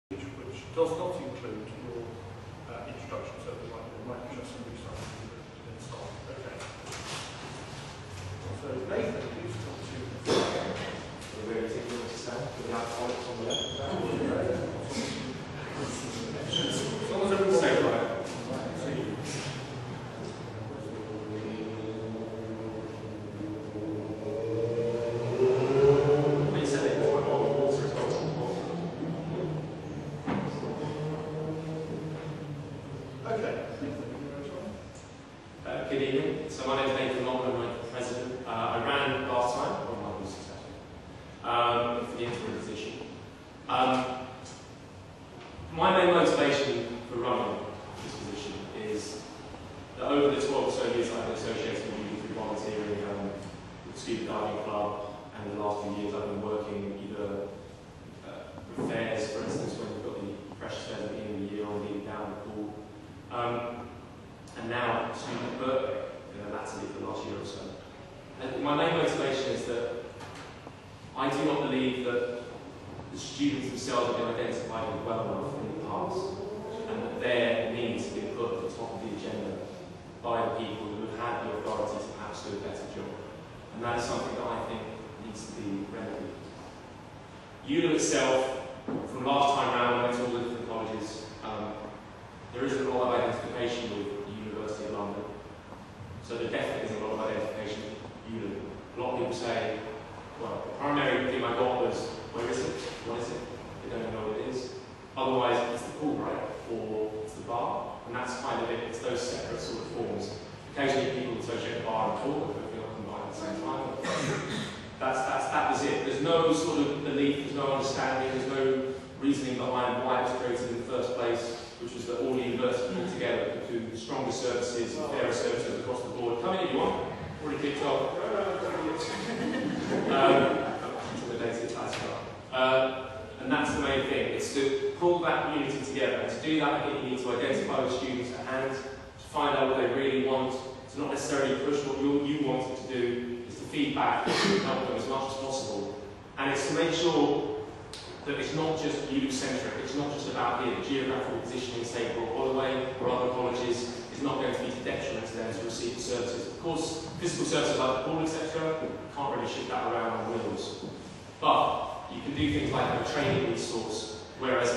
which does not include your introduction, so there might be just some new stuff to start. Okay. So Nathan, who's got to where is it going to stand? With the alcoholics on the left? As long as everyone's safe, right? Good evening. So my name is Nathan Long, I'm the President. I ran last time, or not was successful, for the interim position. My main motivation for running this position is that over the 12 or so years I've been associated with youth through volunteering, with the Student Guardian Club, and in the last few years I've been working either with fairs, for instance, when we've got the precious fairs at the end of the year, or leading down the pool. And now, student birthday, latterly for the last year or so. And my main motivation is that I do not believe that the students themselves have been identified well enough in the past, and that their needs have been put at the top of the agenda by the people who have had the authority to perhaps do a better job. And that is something that I think needs to be remedied. ULU itself, from last time round, when I went to all the different colleges, there isn't a lot of identification with University of London. So there definitely isn't a lot of identification with ULU. A lot of people say, well, the primary thing I got was, where is it? What is it? They don't know what it is. Otherwise, it's the pool, right? Or it's the bar. And that's kind of it. It's those separate sort of forms. Occasionally people associate the bar and pool, but they're not combined at the same time. That was it. There's no sort of belief, there's no understanding, there's no reasoning behind why it was created in the first place, which was that all the universities pulled together to do stronger services, fairer services across the board. Come in if you want. Already kicked off. And that's the main thing. It's to pull that unity together. And to do that, I think you need to identify the students at hand, to find out what they really want, to not necessarily push what you want them to do, is to feed back and help them as much as possible. And it's to make sure that it's not just ULU-centric, it's not just about here. The geographical positioning, say, for Holloway or other colleges, is not going to be to detriment to them to receive the services. Of course, physical services like the pool, etc., can't really ship that around on wheels. But you can do things like have a training resource, whereas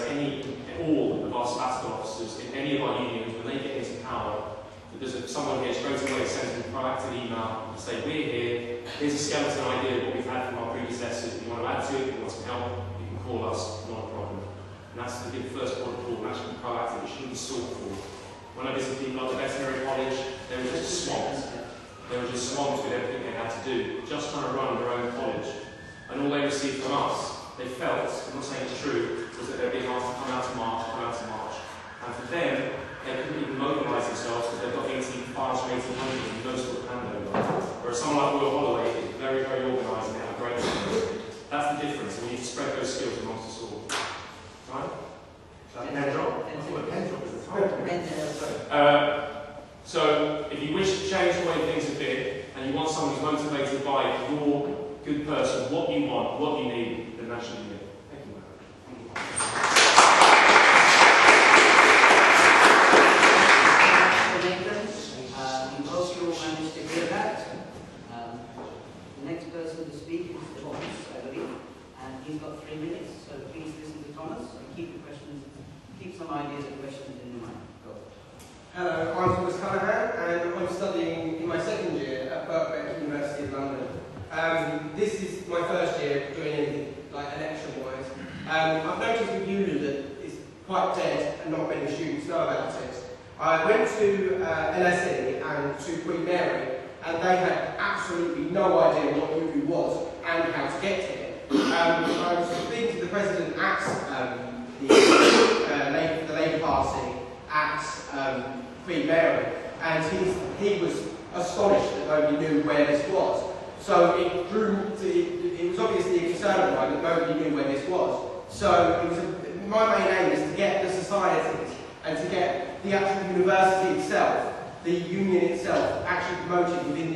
all of our sabbatical officers in any of our unions, when they get into power, that someone here straight away sends them a proactive email and say, we're here, here's a skeleton idea of what we've had from our predecessors, if you want to add to it, if you want some help, call us, not a problem. And that's the first point of call, and actually be proactive, it shouldn't be sought for. When I visit people at the veterinary college, they were just swamped. They were just swamped with everything they had to do, just trying to run their own college. And all they received from us, they felt, I'm not saying it's true, was that they were being asked to come out to march, come out to march. And for them, they couldn't even mobilise themselves because they've got 18 files from 1800 and no sort of handover. Whereas someone like Royal Holloway is very, very organised and they have a great team. That's the difference, and we need to spread those skills amongst us all. Right? So, if you wish to change the way things have been, and you want someone who's motivated by your good person, what you want, what you need, then that should be it. Thank you. We hope you all managed to hear that. The next person to speak is Thomas, I believe, and he's got 3 minutes, so please listen to Thomas and keep some ideas and questions in your mind. Go. Hello, I'm Thomas Callaghan, and I'm studying in my second year at Birkbeck University of London. This is my first year doing anything like election-wise. I've noticed with ULU that it's quite dead and not many students know about it. I went to LSE and to Queen Mary, and they had absolutely no idea what ULU was and how to get to it. I was speaking to the president at the Labour Party at Queen Mary, and he was astonished that nobody knew where this was. So it was obviously a concern of mine that nobody knew where this was. So my main aim is to get the societies and to get the actual university itself, the union itself, actually promoted within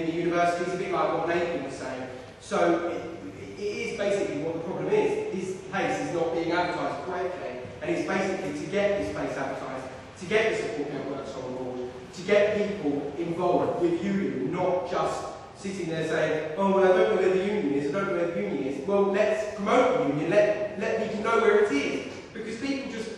the universities, a bit like what Nathan was saying. So it is basically what the problem is. This place is not being advertised correctly. is basically to get this place advertised, to get the support networks on board, to get people involved with ULU, not just sitting there saying, oh, well, I don't know where the union is, I don't know where the union is. Well, let's promote the union, let people know where it is. Because people just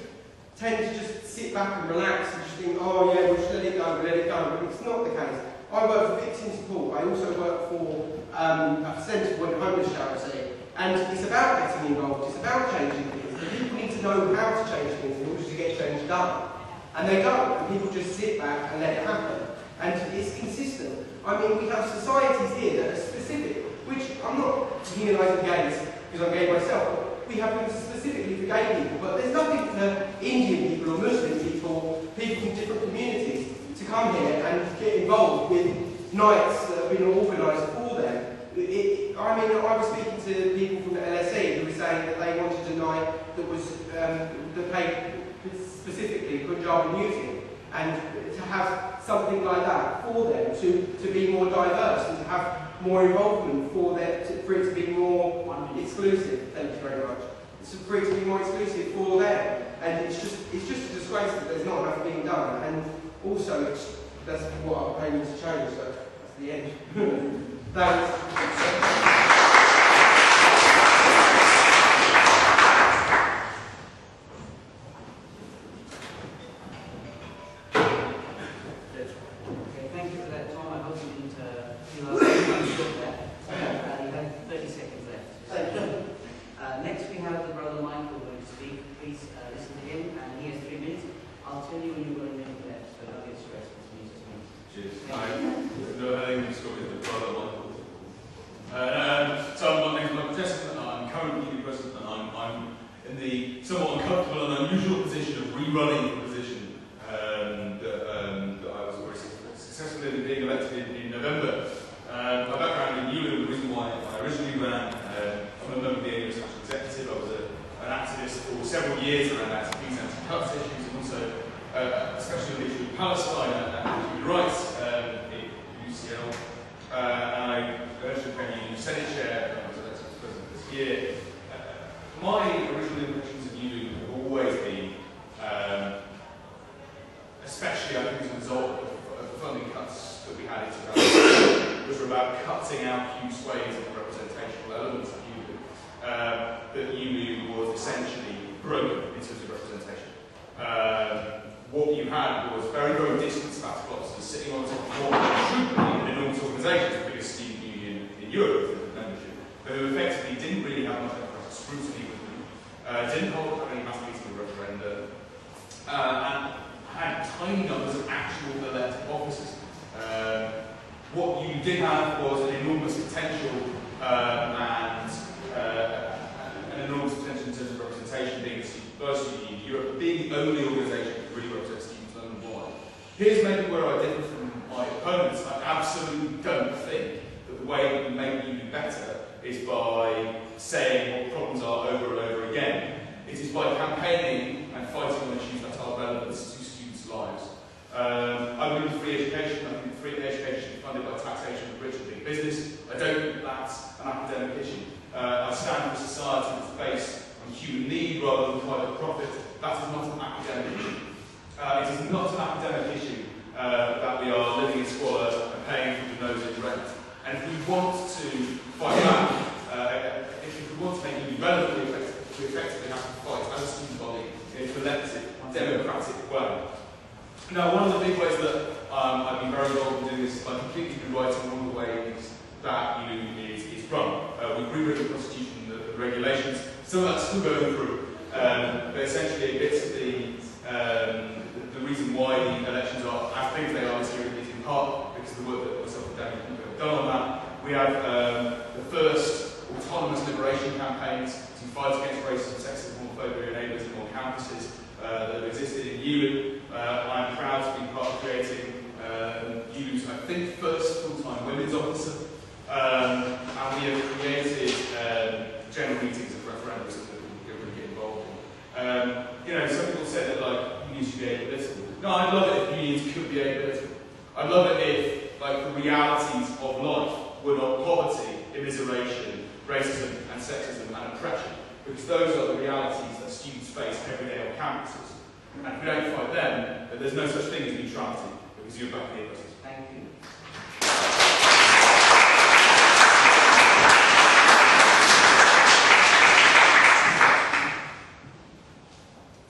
tend to just sit back and relax and just think, oh yeah, we'll just let it go, but it's not the case. I work for victim support, I also work for a centre for homeless charity, and it's about getting involved, it's about changing things. The people need to know how to change things in order to get change done. And they don't, and people just sit back and let it happen. And it's consistent. I mean, we have societies here that are specific, which I'm not demonising gays, because I'm gay myself, but we have them specifically for gay people, but there's nothing for Indian people or Muslim people, people from different communities, to come here and get involved with nights that have been organised for them. I mean, I was speaking to people from the LSE who were saying that they wanted a night that was that paid specifically Punjabi music, and to have something like that for them, to be more diverse and to have more involvement for them, for it to be more exclusive. Thank you very much. For it to be more exclusive for them, and it's just a disgrace that there's not enough being done. And also, that's what I'm aiming to change. So that's the end. Thanks. Here's maybe where I differ from my opponents. I absolutely don't think that the way that we make ULU better is by saying what problems are over and over again. It is by campaigning and fighting on issues that are relevant to students' lives. I believe in free education. I think free education should be funded by taxation of rich and big business. I don't think that's an academic issue. I stand for a society that's based on human need rather than private profit. That is not an academic issue. It is not an academic issue that we are living in squalor and paying for the nose in rent. And if we want to fight back, if we want to make ULU relevant, we effectively have to fight as a student body in a collective, democratic way. Now, one of the big ways that I've been very involved in doing this is by completely rewriting all the ways that ULU is run. We've rewritten the constitution, the regulations, some of that's still going through. But essentially, bits of the reason why the elections are as big as they are this year is in part because of the work that myself and Danny have done on that. We have the first autonomous liberation campaigns to fight against racism, sexism, homophobia and ableism on campuses that have existed in ULU. I'm proud to be part of creating ULU's, I think, first full-time women's officer. And we have created general meetings of referendums that we can get involved in. You know, some people say that unions should be apolitical. No, I'd love it if unions could be apolitical. I'd love it if the realities of life were not poverty, immiseration, racism and sexism and oppression. because those are the realities that students face every day on campuses. And if we don't fight them, then there's no such thing as neutrality, because you're back here. Thank you.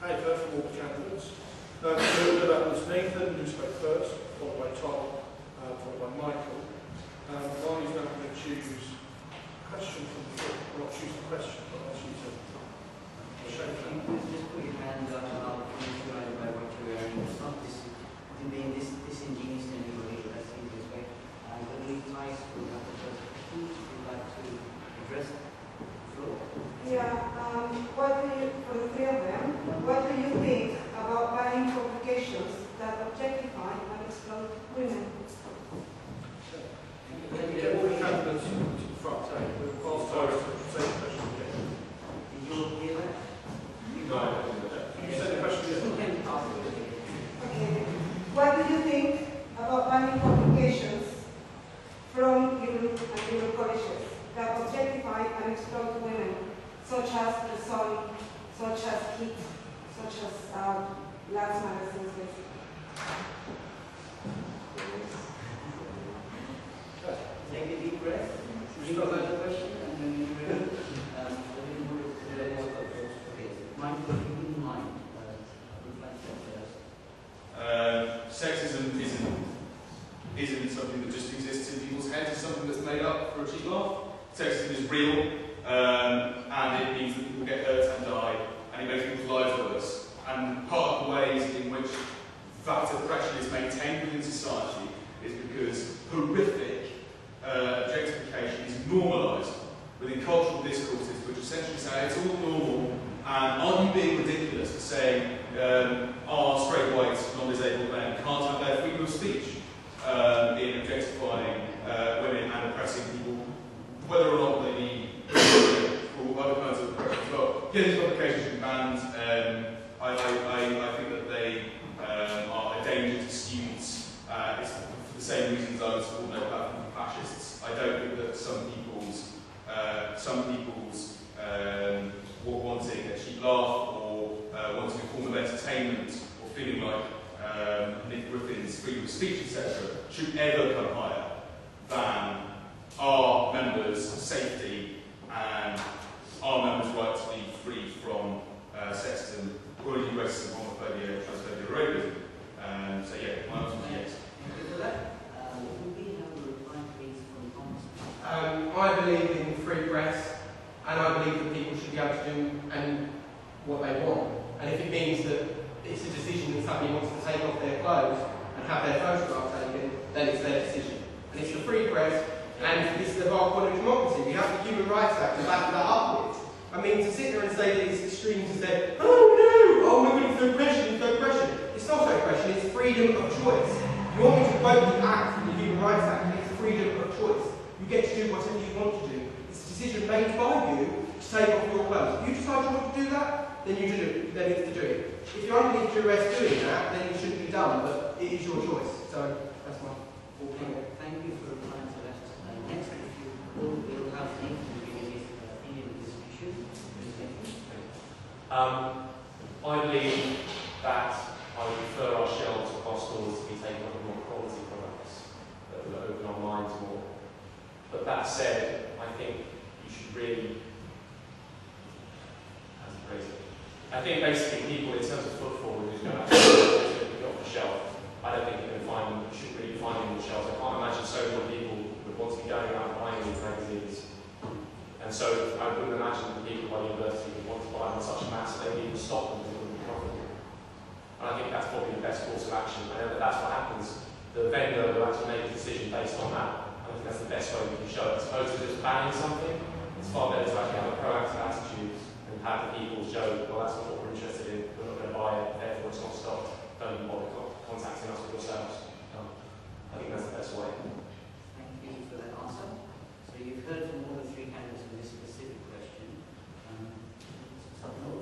I've heard from all the candidates. That was Nathan, who spoke first, followed by Tom, followed by Michael. Ronnie's now going to choose a question from the floor. Well, not choose the question, but I'll choose a shape. Just put your hand up and I'll finish right by what you're wearing. It's not this, it being disingenuous to anybody, but that's the easiest way. I believe Thais will have the first question. Would you like to address the floor? Yeah, what do you, for the three of them, what do you think about banning publications that objectify and exploit women? Can you get all the candidates to the front? We'll ask Tara to say the question again. Did you all hear that? No, I don't think that. Can you say the question again? You can ask it again. Okay. What do you think about banning publications from ULU and ULU colleges that objectify and exploit women, such as The Sun, such as Heat, such as Lads magazines, basically? Take a deep breath. Should we start Another question, and then you ready? Okay, Michael, if you wouldn't mind, reflect that first. Sexism isn't something that just exists in people's heads, it's something that's made up for a cheap laugh. Sexism is real, and it means that people get hurt and die, and it makes people's lives worse. And part of the ways in which that oppression is maintained within society is because horrific objectification is normalised within cultural discourses which essentially say it's all normal, and aren't you being ridiculous for saying our straight, white, non-disabled men can't have their freedom of speech in objectifying women and oppressing people, whether or not they need for other kinds of oppression as well. Yeah, these publications should be banned. I think that they are a danger to students. It's for the same reasons I would support no platform for fascists. I don't think that some people's wanting a cheap laugh or wanting a form of entertainment or feeling like Nick Griffin's freedom of speech, etc., should ever come higher than our members' safety and our members' right to be free from sexism, bullying, racism, homophobia, transphobia, or ableism. So yeah, my answer is yes. Thank you for that. Would we have a reply, please, from Thomas? I believe in free press, and I believe that people should be able to do what they want. And if it means that it's a decision that somebody wants to take off their clothes and have their photograph taken, then it's their decision. And it's the free press, and this is the whole point of democracy. We have the Human Rights Act to back that up with. I mean, to sit there and say these extremes and say, oh no, oh we're going to oppression, it's oppression. It's not oppression, it's freedom of choice. You want me to quote the Act from the Human Rights Act, it's freedom of choice. You get to do whatever you want to do. It's a decision made by you to take off your clothes. If you decide you want to do that, then you do it. Then it's to do it. If you're underneath duress doing that, then it shouldn't be done, but it is your choice. So that's my full point. Thank you for replying to that. Next, if you will, we'll have Nathan giving his opinion on this issue. I believe that I would prefer our shelves across stores to be taken up with more quality products that will open our minds more. But that said, I think you should really, how's it phrased? I think basically people, in terms of footfall, who's going to actually get off the shelf, I don't think you're going to find them, you should really find them on the shelves. I can't imagine so many people would want to be going around buying these magazines. And so I wouldn't imagine that people by university would want to buy them in such a mass that they'd even stop them because it wouldn't be profitable. And I think that's probably the best course of action. I know that that's what happens. The vendor will actually make a decision based on that. I think that's the best way we can show it. As opposed to just banning something, it's far better to actually have a proactive attitude and have the people show, well, that's not what we're interested in, we're not going to buy it, therefore it's not stocked. Don't even bother contacting us with yourselves. I think that's the best way. Thank you for that answer. So you've heard from all the three candidates on this specific question.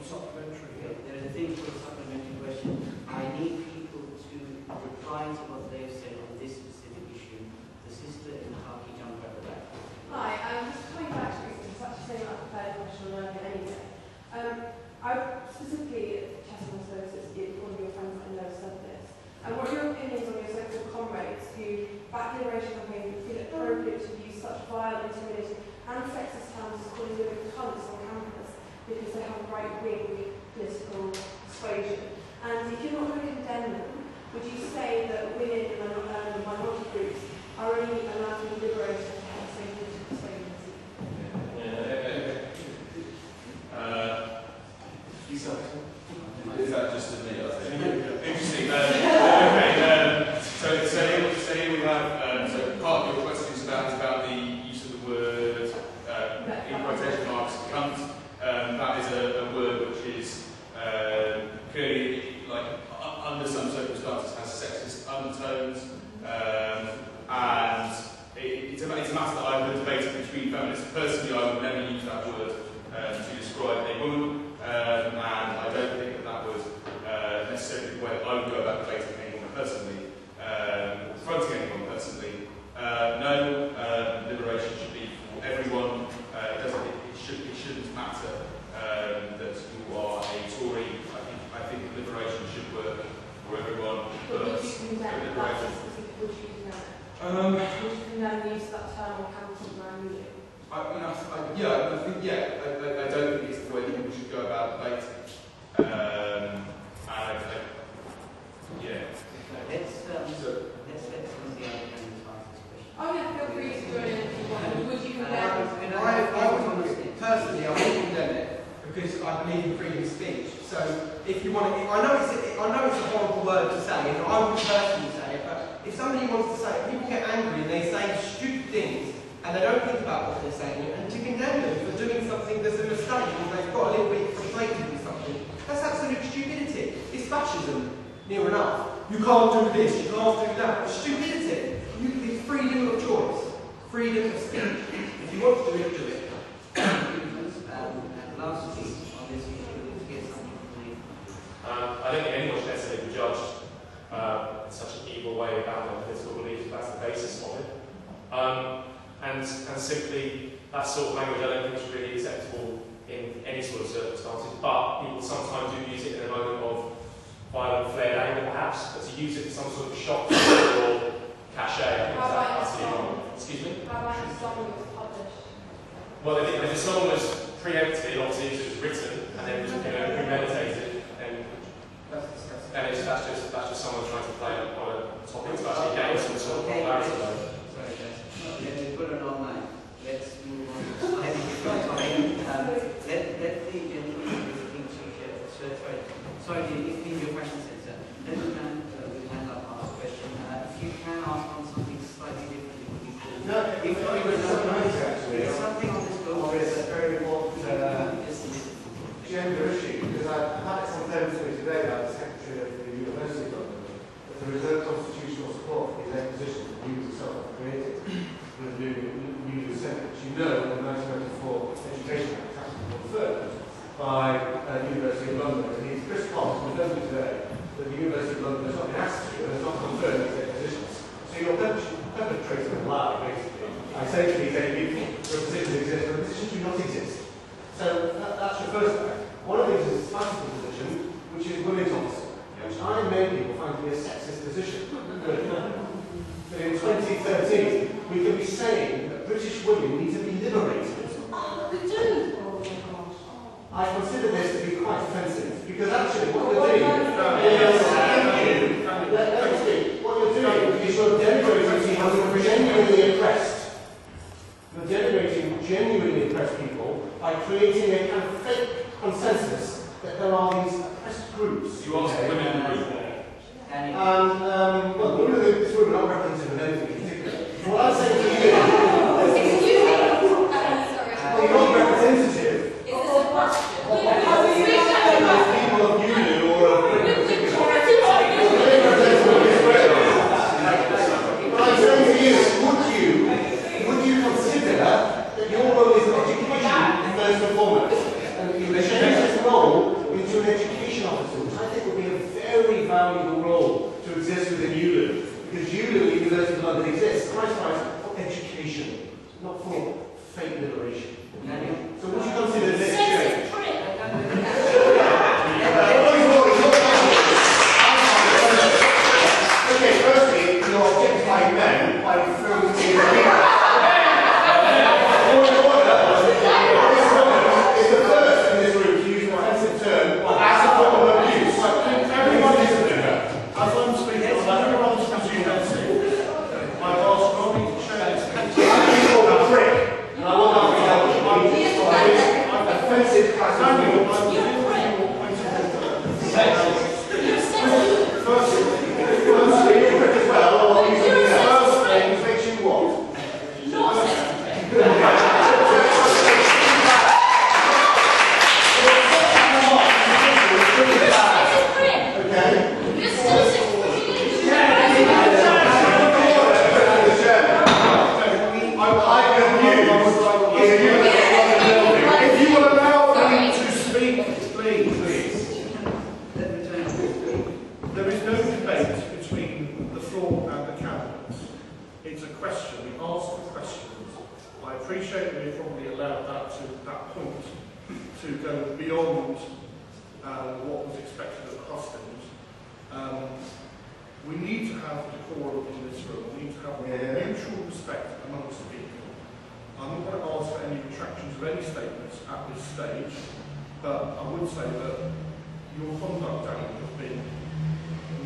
Supplementary. There is a thing called a supplementary question. I need people to reply to what they've said on this specific issue. The sister in the khaki jumper at the back. Hi, just coming back to this, it's such a thing I prepared a question earlier anyway. Is that just a me? I think. Interesting. Okay. So here we have. So part of your question is about the use of the word in quotation marks cunt. That is a word which is clearly, like, under some circumstances, has sexist undertones, and it's a matter that I've been debating between feminists. Personally, I would never use that word to describe a woman, and I don't think that would necessarily be the way that I would go about debating anyone personally, confronting anyone personally. No, liberation should be for everyone. It shouldn't matter that you are a Tory. I think liberation should work for everyone. But would you condemn that? Would you condemn the use of that term or cancel around you? I don't think it's the way that people should go about debating. Let's let some of the other members answer this question. Oh yeah, feel free to join in if you want. Would you condemn? Personally, I wouldn't condemn it because I believe in freedom of speech. So if you want to, I know it's a horrible word to say, and I wouldn't personally say it, but if somebody wants to say it, people get angry and they say stupid things and they don't think about what they're saying, and to condemn them for doing something that's a mistake and they've got a little bit frustrated with something, that's absolute stupidity. It's fascism, near enough. You can't do this, you can't do that. It's stupidity. It's freedom of choice, freedom of speech. If you want to do it, do it. Last piece on this issue, to get something from me. I don't think anyone should necessarily be judged in such an evil way about their political beliefs, if that's the basis of it. And simply, that sort of language I don't think is really acceptable in any sort of circumstances, but people sometimes do use it in a moment of violent, flared anger perhaps, but to use it for some sort of shock or cachet, I think that's absolutely wrong. Excuse me? How about the song was published? Well, if the song was preempted, obviously it was written and then premeditated, and that's just someone trying to play on a topic to actually gain some sort of popularity. Sorry, guys. Let me put it online. Let's move on. Let the gentleman sorry, if you your question sir. Let me with hand up ask a question. If you can ask on something slightly different, it would be cool. No, There's something on this book. it's a very important gender issue, because I've had it confirmed to me today by the Secretary of the University of London that there is no constitutional support for the position that you yourself have created with the new Senate, which you know in the 1994 Education Act has been confirmed by the University of London. And he's Chris Cox confirmed today that the University of London has not been asked to and has not confirmed their positions. So you're perpetrating a lie, basically. I say to these people, your positions exist, but positions do not exist. So that's your first fact. One of these is a classical position, which is women's officer, which I and many people find to be a sexist position. But in 2013, we could be saying that British women need to be liberated. We do. Oh my gosh. I consider this to be quite offensive, because actually what you're doing is you're denigrating how you're genuinely impressed. You're denigrating genuinely impressed people by creating a kind of fake consensus that there are these oppressed groups. You asked women in the room. And, well, the women in this room are not representative of anything in particular. What I'm saying to you Excuse me. well, you're not representative. Is this a question? Of people of ULU or of women in particular. What I'm saying to you is, would you consider that your role is education first and foremost? And you change this role into an education officer, which I think would be a very valuable role to exist within ULU. Because ULU, University of London, exists, Christ, for education, not for fake liberation. So would you consider this change? Okay, firstly, you're objectifying men by referring to me as women. This woman is the first in this room to use an offensive term as a form of abuse. Everyone is a winner. As I'm speaking, everyone's my boss told me to share this. I'm called a prick, and I want that to help me. what was expected of the Hustings. We need to have decorum in this room. We need to have mutual respect amongst the people. I'm not going to ask for any retractions of any statements at this stage, but I would say that your conduct, Danny, has been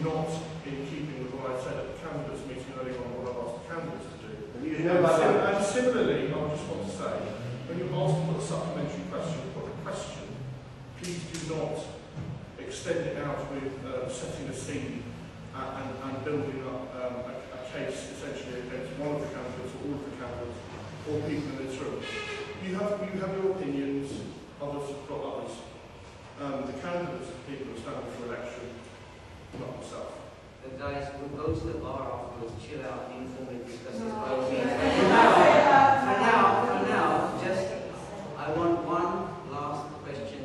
not in keeping with what I said at the candidates meeting earlier on, what I've asked the candidates to do. And similarly, I just want to say, when you ask for a supplementary question or a question, please do not extend it out with setting a scene and building up a case essentially against one of the candidates or all of the candidates or people in this room. You have your opinions, others have got others. The candidates are people who are standing for election, not myself. But guys, we'll go to the bar afterwards, chill out, informally discuss this. No. For now, just I want one last question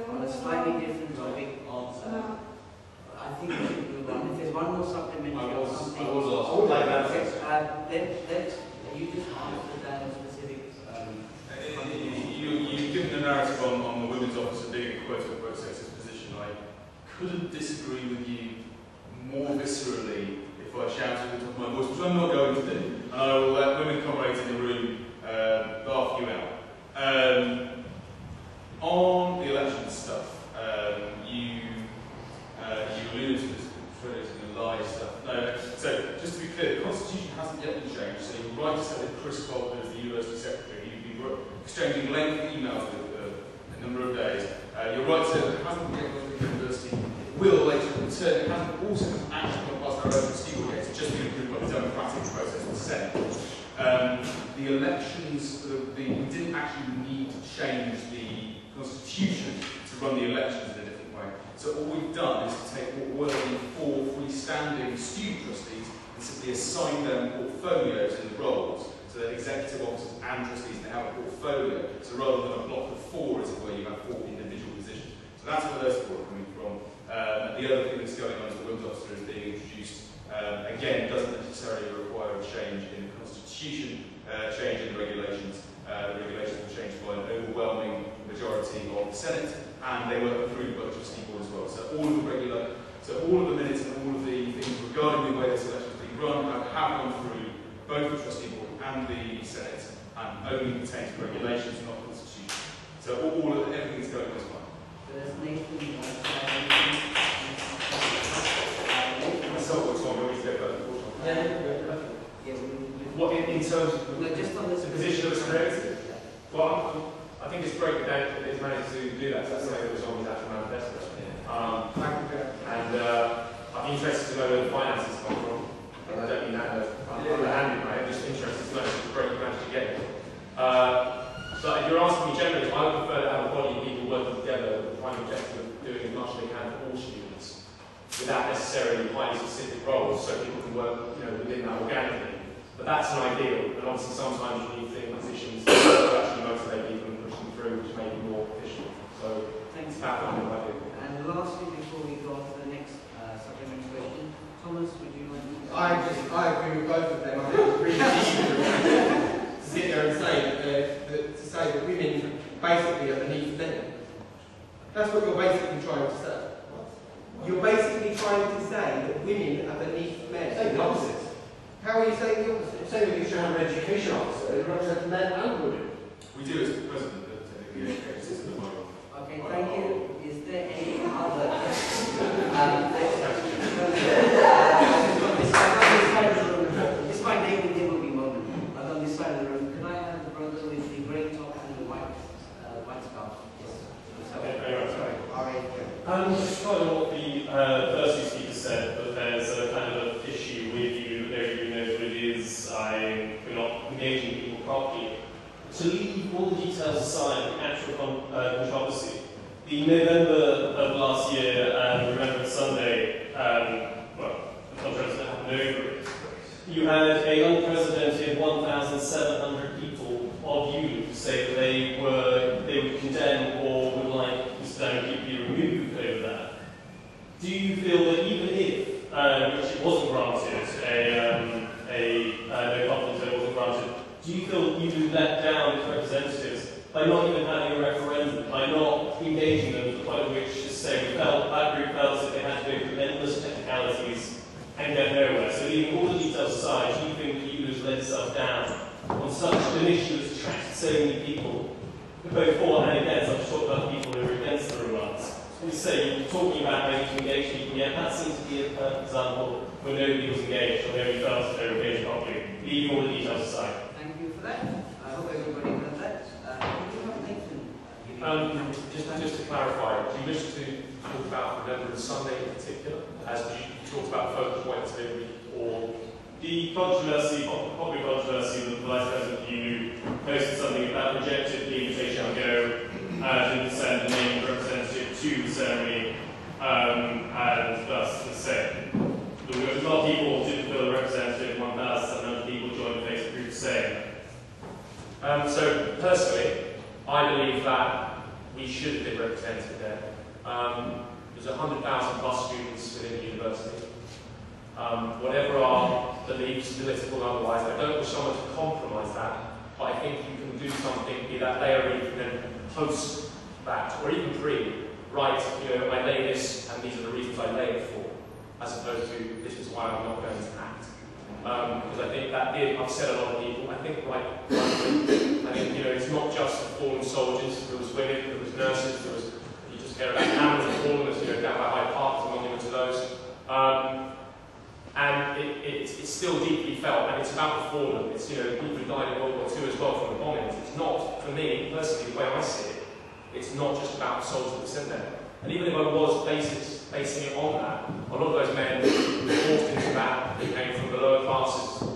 on a slightly different topic. I think we should move on. If there's one more supplementary or something, I would like that. let you just answer that on specific. You've given a narrative on the women's officer being a quote-unquote sexist position. I couldn't disagree with you more viscerally if I shouted at the top of my voice, which I'm not going to do. And I will let women comrades in the room laugh you out. On the election stuff, you alluded to this creating a lie stuff. No, so just to be clear, the Constitution hasn't yet been changed, so you're right to say that Chris Colvin is the University Secretary. You've been exchanging lengthy emails with a number of days. You're right to say that it hasn't yet gone to the university. It will later return. It hasn't also actually gone past our own Steel case. It's just been approved by the democratic process in the Senate. The elections, we didn't actually need to change the Constitution to run the elections in a different way. So all we've done is to take what were the 4 freestanding student trustees and simply assign them portfolios in the roles. So that executive officers and trustees now have a portfolio. So rather than a block of 4, as it were, you have 4 individual positions. So that's where those 4 are coming from. The other thing that's going on is the women's officer is being introduced. Again, doesn't necessarily require a change in the Constitution, change in the regulations. The regulations were changed by an overwhelming majority of the Senate, and they were approved by the trustee board as well. So all of the minutes and all of the things regarding the way this election is being run have gone through both the trustee board and the Senate, and only pertain to regulations, not the Constitution. So everything's going as well. There's Nathan. Myself or Tom, you want me to go further? What in terms of Just on this the position of the created? Well, I think it's great that he's managed to do that. That's something that was on his actual manifesto. And I'd be interested to know where the finances come from. I don't mean that underhanded, mate. I'm just interested to know if it's great you managed to get it. But if you're asking me generally, I would prefer to have a body of people working together with the prime objective of doing as much as they can for all students, without necessarily highly specific roles, so people can work, within that organically. But that's an ideal, and obviously sometimes you need to think positions to actually motivate people and push them through, which may be more efficient. So Thanks. that kind of idea. And lastly, before we go on to the next supplementary question, Thomas, would you like to? I agree with both of them. I think it's really easy to sit there and say that women basically are beneath men. That's what you're basically trying to say. You're basically trying to say that women are beneath men. Say the opposite. How are you saying the opposite? Say that you should have an education officer who represents men and women. We do as the president, but the education system is model. Okay, thank you. Is there any other This might make the Dimbleby moment. I'm on this side of the room. Could I have the brother with the grey top and the white scarf? Yes. Okay, sorry. All right. Just follow what the first two speakers said, but there's a kind of an issue with you. Nobody knows what it is. We're not engaging people properly. To leave all the details aside, the actual controversy, the November of last year, Remembrance Sunday, well, the controversy that happened over it, you had an unprecedented 1,700 people of ULU say that they would condemn or would like Mr. Daniel to be removed over that. Do you feel that even if, which it wasn't granted, no confidence vote wasn't granted, do you feel that you let down its representatives by not even having a referendum, by not engaging them to the point at which, to say, that group felt that they had to go through endless technicalities and get nowhere? So leaving all the details aside, do you think that you would have let itself down on such an issue that's attracted so many people, both for and against? I've talked about people who are against the remarks. You say you're talking about having to engage people, yet that seems to be a perfect example where nobody was engaged or nobody felt that they were engaged properly, leaving all the details aside. Thank you for that. I hope everybody heard that. Just to clarify, do you wish to talk about Remembrance Sunday in particular, as you talked about focal points maybe, or the controversy, popular controversy that the Vice President of ULU posted something about rejected the invitation to go and didn't send the named representative to the ceremony, and thus the same. There were a lot of people who didn't feel the representative, 1,700 people joined the Facebook group saying. So personally, I believe that we should have been represented there. There's 100,000 plus students within the university. Whatever our beliefs, political and otherwise, I don't wish someone to compromise that, but I think you can do something, be that layering, you can then post that, or even right, I lay this, and these are the reasons I lay it for, as opposed to, this is why I'm not going to act. Because I think that did upset a lot of people. I think, it's not just the fallen soldiers. There was women, there was nurses, there was, you just hear about families and fallen, down by Hyde Park, a monument to those. And it's still deeply felt, and it's about the fallen. It's, people who died in World War II as well from the bombings. It's not, for me, personally, the way I see it, it's not just about the soldiers that were sent there. And even if I was basing it on that, a lot of those men were forced into that. They came from the lower classes.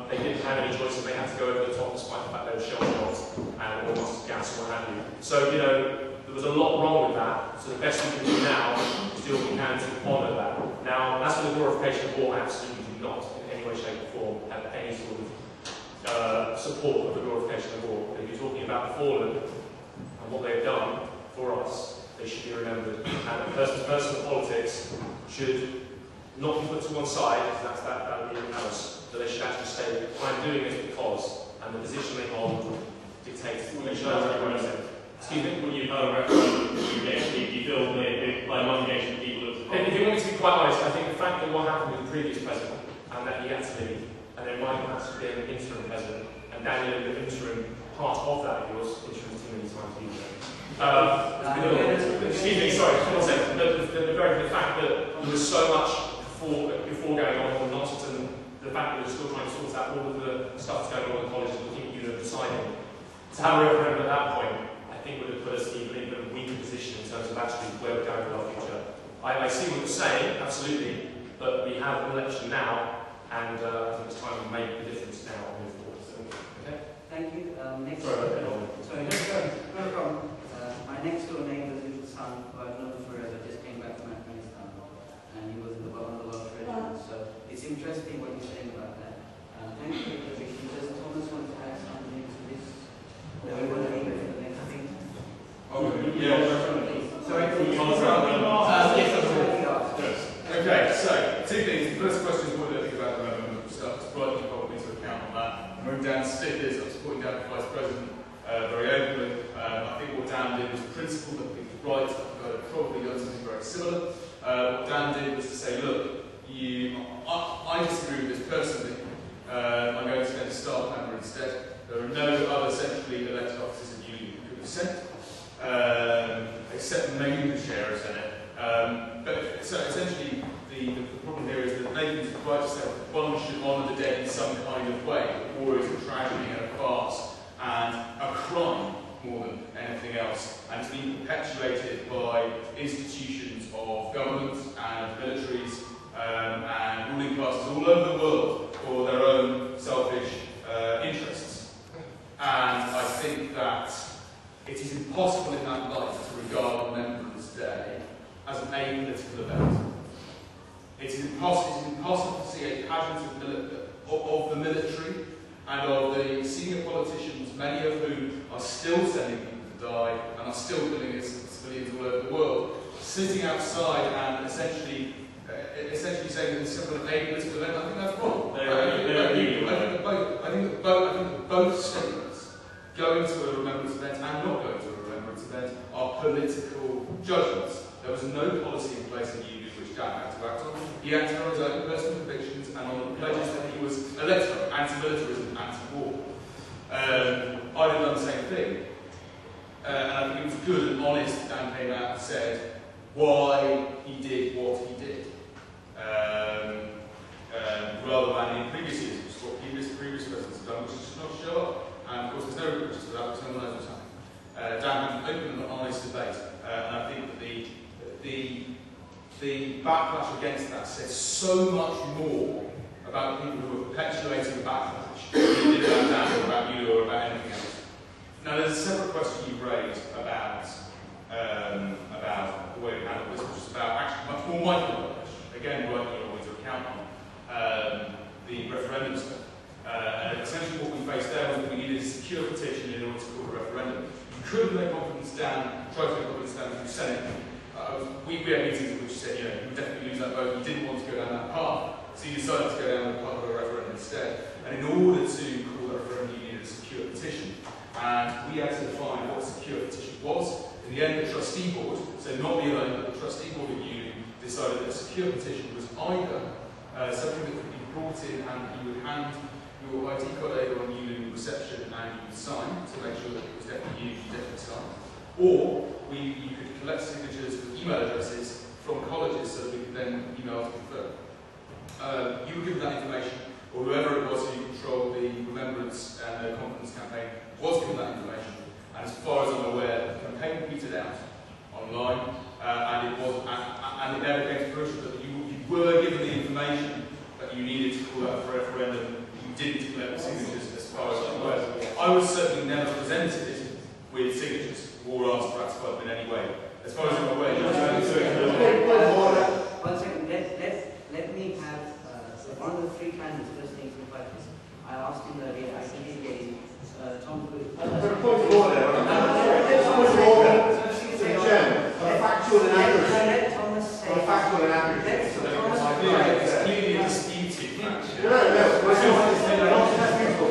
They didn't have any choice, and they had to go over the top despite the fact they were shell shots and all mustard gas and what have you. So, there was a lot wrong with that. So the best we can do now is do what we can to honour that. Now, as for the glorification of war, absolutely do not, in any way, shape or form, have any sort of support of the glorification of war. If you're talking about the fallen and what they've done for us, they should be remembered. And a person's personal politics should not be put to one side, because that would be a palace, but they should actually say, I'm doing this because, and the position they hold dictates what they should represent. Excuse me? When you have a referendum, you feel that by not engaging people at if you want me to be quite honest, I think the fact that what happened with the previous president, and that he had to leave, and then Michael had to be an interim president, and Daniel, the interim part of that, he was interim too many times to use excuse me, sorry, hold on a second. The fact that there was so much before going on and nonsense, and the fact that we're still trying to sort out all of the stuff that's going on in colleges, looking at deciding to have a referendum at that point, I think would have put us even in a weaker position in terms of actually where we're going with our future. I see what you're saying, absolutely, but we have an election now, and I think it's time to make the difference now and move forward. So, okay? Thank you. Next. Sorry, no problem. My next door neighbour's little son, who I've known forever, just came back from Afghanistan, and he was in the bottom of the Welsh Regiment. So it's interesting what you're saying about that. Thank you for the question. Does Thomas want to add something to this? Or we want to leave it for the next thing? Sorry, okay, so two things. The first question is what do you think about the moment of stuff? It's probably to account on that. I wrote down stickers. I'm supporting down the Vice President very openly. I think what Dan did was principled. I think he's right. I've probably done something very similar. What Dan did was to say, look, I disagree with this personally. I'm going to send a staff member instead. There are no other centrally elected officers in ULU who could have sent, except maybe the chair of Senate. But so essentially, the problem here is that Nathan's right to say one should honour the dead in some kind of way. War is a tragedy and a farce and a crime more than anything else, and to be perpetuated by institutions of government impossible to see a pageant of the military and of the senior politicians, many of whom are still sending people to die and are still killing civilians all over the world, sitting outside and essentially saying that it's simple an ableist event. I think that's wrong. I think that both statements, going to a remembrance event and not going to a remembrance event, are political judgments. There was no policy in place in the ULU which Dan had to act on. He acted on his own personal convictions and on the pledges that he was elected on, anti-militarism, anti-war. I'd have done the same thing. And I think it was good and honest that Dan came out and said why he did what he did. Rather than in previous years, which is what previous presidents have done, which is just not show up. And of course there's no reproaches for that, because no one knows what's happening. Dan had an open and honest debate, and I think that the backlash against that says so much more about the people who are perpetuating the backlash than it did about Dan or about you or about anything else. Now there's a separate question you've raised about the way we handle this, which is about actually much more micro question. Again, right you're always to account on the referendum stuff. And essentially what we faced there was that we needed a secure petition in order to call a referendum. You couldn't make confidence down, try to make confidence down through Senate. We had meetings in which said, you know, you would definitely lose that vote, you didn't want to go down that path, so you decided to go down the path of a referendum instead. And in order to call that referendum, you needed a secure petition. And we had to define what a secure petition was. In the end, the trustee board, so not me alone, but the trustee board at ULU, decided that a secure petition was either something that could be brought in and you would hand your ID card over on ULU reception and you would sign to make sure that it was definitely you definitely signed. Or you could collect signatures with email addresses from colleges so that we could then email to confirm. You were given that information, or whoever it was who controlled the remembrance and the confidence campaign was given that information. And as far as I'm aware, the campaign petered out online, and it never came to fruition that you were given the information that you needed to call out for a referendum. You didn't collect the signatures, as far as I'm aware. I was certainly never presented with signatures or asked to ratify them in any way. As far as I'm aware, one second, let me have one of the three candidates listening to practice. I asked him earlier, I think he's getting Tom Good. Point of order. Factual and accuracy. Let Thomas say. Factual and accuracy. it's clearly a disputed fact. No.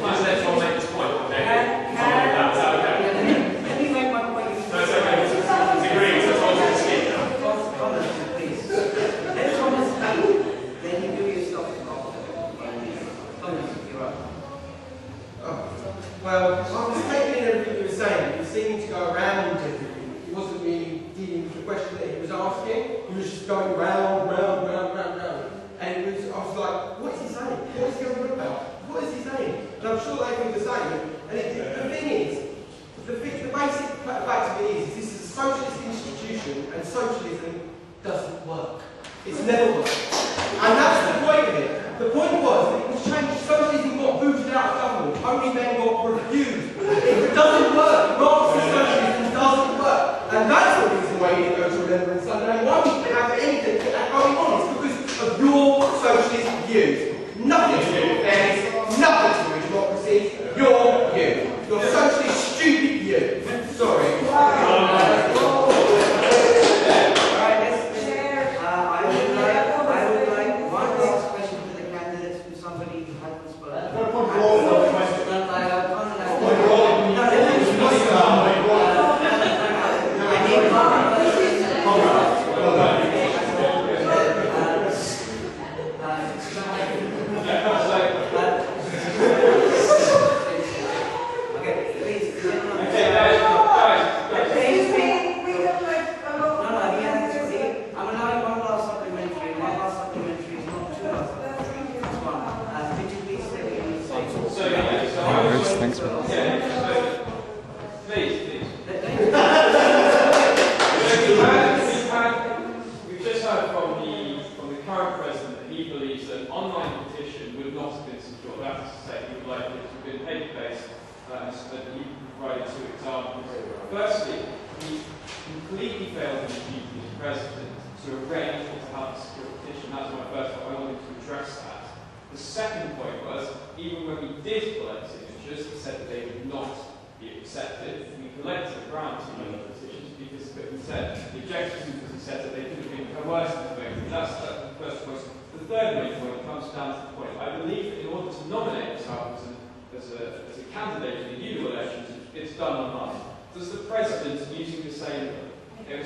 Let's let Tom make his point. Let me make my point. That's okay. It's agreed, so Tom's going to skip now. Thomas, please. Let Thomas speak, then you do your stop and go. Thomas, you're up. Well, I was taking everything you were saying. You seemed to go around everything. He wasn't really dealing with the question that he was asking. He was just going round. And I was like, what is he saying? What is he going on about? What is he saying? And I'm sure they feel the same. And the thing is, the basic fact of it is this is a socialist institution, and socialism doesn't work. It's never worked. And that's the point of it. The point was that it was changed. Socialism got booted out of government. Only then got refused. It doesn't work. Marxist socialism doesn't work. And that's the reason why you didn't go to Remembrance Sunday. And why we didn't have anything going on. It's because of your socialist views. Nothing to do with fairness. Nothing to do with democracy. Your view. Your socialist stupid view. Sorry. completely failed to achieve as president to arrange to have a secure petition. That's my first point. I want The second point was, even when we did collect signatures that said that they would not be accepted, we collected around 200 petitions because we said the objection was he said that they could have been coerced into voting. That's the first point. The third main point comes down to the point. I believe that in order to nominate yourself as a candidate in the ULU elections, it's done online. Does the president, using the same, I forget.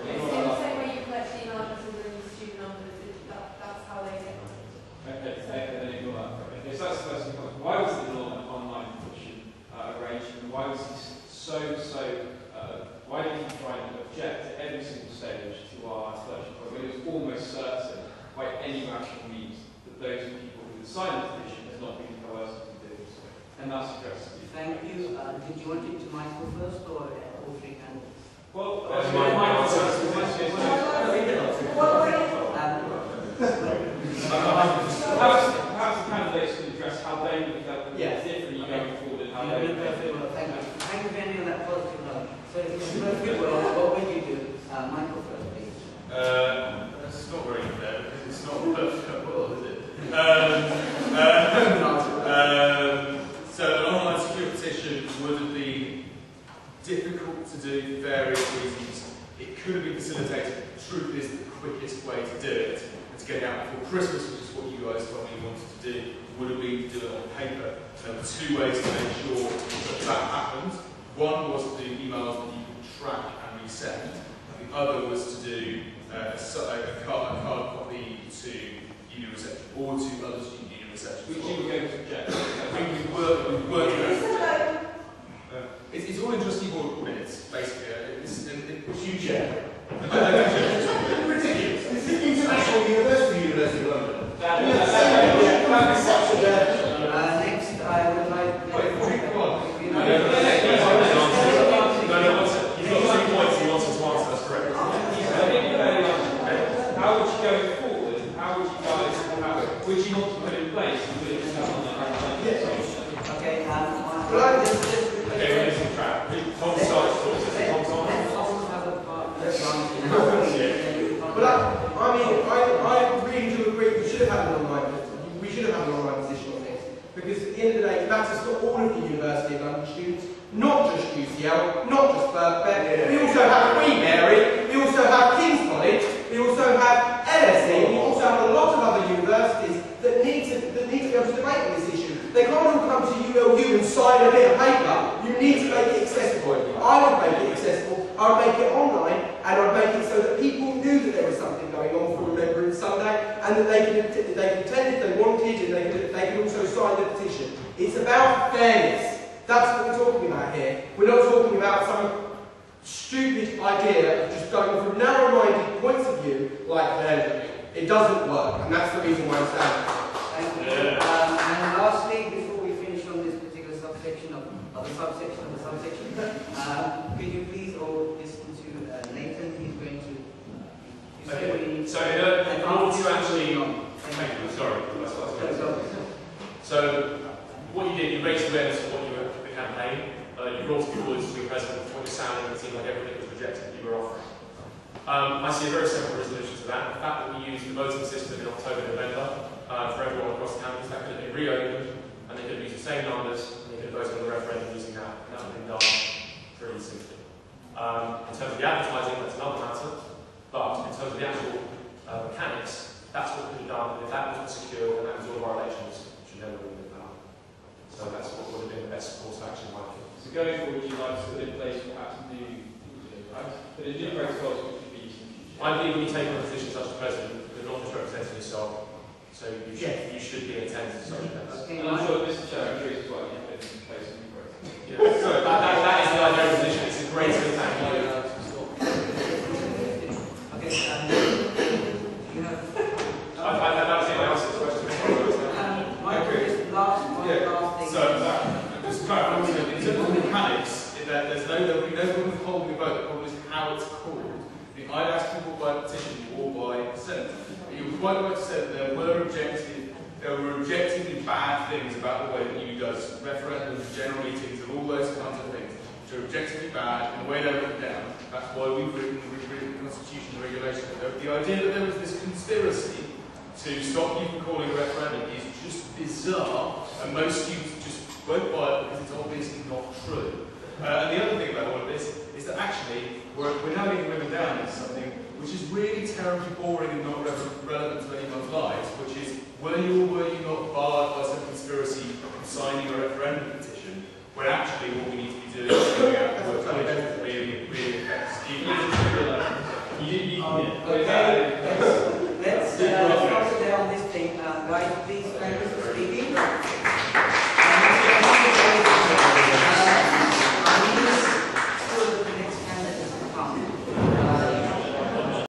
It's in the same way you collect email addresses and student numbers. That's how they get on. Okay, then ignore that. Okay, so that's the first point. Why was the online petition arranged, and why was he why did he try and object at every single stage to our selection point when it was almost certain by any rational means that those people who had signed the petition had not been coerced into doing so? And that's addressed to you. Thank you. Did you want it to Michael first or all three candidates? Well, Michael first. Perhaps the candidates can address how they would have differently going forward and how they would Thank you. Thank you for ending on that positive note. So if it's perfect well, what would you do? Michael first, please. It's not very fair because it's not perfect well, is it? So an online secure petition would have been difficult to do for various reasons. It could have been facilitated. The truth is the quickest way to do it, and to get it out before Christmas, which is what you guys told me you wanted to do, would have been to do it on paper. There were two ways to make sure that that happened. One was to do emails that you could track and resend. The other was to do a card copy to ULU reception or to other student ULU reception. Which you were going to object. We worked it's all in trustee board minutes, basically. Which you chair. Ridiculous. It's the International University of London. Next, I would like... He's got 2 points he wants us to answer, that's correct. How would you go forward? How would you guys, would you want to put in place and put it Okay, we're losing track. Tom starts talking. Tom's on. I really do agree we should have had an online position on this, because at the end of the day it matters to all of the University of London students, not just UCL, not just Birkbeck. We also have Queen Mary, we also have King's College, we also have LSE, and we also have a lot of other universities that need to be able to debate on this issue. They can't all come to ULU and sign a bit of paper. You need to make it accessible. I would make it accessible, I would make it online, and I would make it so that people knew that there was something going on for Remembrance Sunday, and that they could attend if they wanted, and they could also sign the petition. It's about fairness. That's what we're talking about here. We're not talking about some stupid idea of just going from narrow-minded points of view like they're doing. It doesn't work, and that's the reason why I'm saying it. Thank you. And lastly, before we finish on this particular subsection of the subsection, could you please all listen to Nathan? He's going to say what you need. So in order to actually... Thank you, sorry. That's what I was going to say. So what you did, you raised awareness of what you were the campaign. You brought people to your president for what you're sounding, it seemed like everything was rejected that you were offering. I see a very simple resolution to that. The fact that we used the voting system in October, November for everyone across the campus, that could have been reopened, and they could have used the same numbers, and they could have voted on the referendum using that, and that would have been done pretty simply. In terms of the advertising, that's another matter, but in terms of the actual mechanics, that's what could have done, and if that wasn't secure, then that was all of our elections, which should never have been done. So that's what would have been the best course of action, in my opinion. So going forward, you'd like to put in place perhaps new, right? But a new protocols which could be used in the future. I believe when you take on a position such as president, you're not just representing yourself, so you should be in attendance to such events. Okay, And I'm sure Mr. Chair agrees as well, you put in place a new protocol. Yeah. So that is the ideal position. It's a great thing. Thank you. Okay, you have... That was it. I answered the question. Michael, just last thing. So, just clarify, in terms of the mechanics, there will be no problem with holding a vote. The problem is how it's called. I'd ask people by petition or by consent. You're quite right to say that there were objectively bad things about the way that you does referendums, general meetings, and all those kinds of things, which are objectively bad in the way they're written down. That's why we've written the Constitution and regulation. The idea that there was this conspiracy to stop you from calling a referendum is just bizarre, and most students just won't buy it because it's obviously not true. And the other thing about all of this is that actually we're now leading women down into something which is really terribly boring and not relevant to anyone's lives, which is, were you or were you not barred by some conspiracy from signing a referendum petition, when actually what we need to be doing is figuring out what really affects students. Okay, let's concentrate on this thing. Right, please,